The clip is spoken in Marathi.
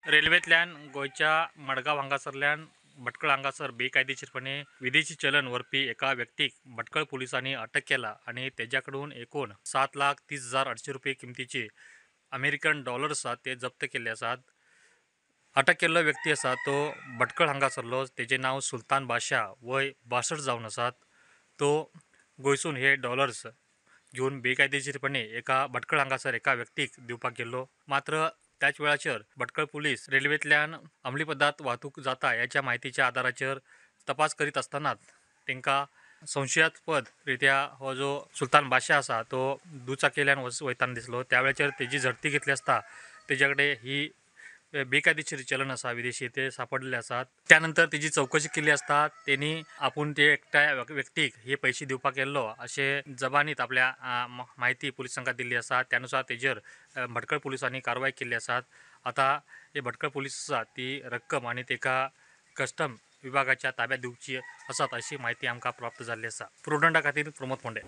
रेल्वेंतल्यान गोंयच्या मडगांव हांगासरल्यान भटकळ हांगासर बेकायदेशीरपणे विदेशी चलन व्हरपी एका व्यक्तीक भटकळ पुलिसांनी अटक केला आणि तेज्याकडून एकूण 7,30,800 रुपये किमतीचे अमेरिकन डॉलर्स ते जप्त केले आसात। अटक केल्लो व्यक्ती आसा तो भटकळ हांगासरलो। तेजे नाव सुलतान बाशा, वय 62 जावन आसात। तो गोंयसून हे डॉलर्स घेऊन बेकायदेशीरपणे एका भटकळ हांगासर एका व्यक्तीक दिवपाक गेल्लो। मात्र त्याच वेळाचेर भटकळ पुलीस रेल्वेंतल्यान अंमली पदार्थ वाहतूक जाता याच्या माहितीच्या आधाराचेर तपास करीत असताना तांकां संशयास्पद रित्या हो जो सुलतान बाशा आसा तो दुचाकींतल्यान वयताना दिसलो। त्या वेळाचेर तेजी झडती घेतली असता तेजे कडेन ही बेकायदेशीर चलन आसा विदेशी ते सापडले आसात। त्यानंतर तेजी चौकशी केली असता तेणी आपूण ते एकट्या व्यक्तीक हे पैसे दिवपाक गेल्लो अशे जबानीत आपल्या माहिती पुलिसांका दिल्ली आसा। त्यानुसार तेजेर भटकळ पुलिसांनी कारवाई केली आसात। आता हे भटकळ पुलीस आसा ती रक्कम आणि तेका कस्टम विभागाच्या ताब्यात दिवची आसात अशी माहिती आमकां प्राप्त जाल्ली आसा। प्रुडंटा खातीर प्रमोद फोंडे।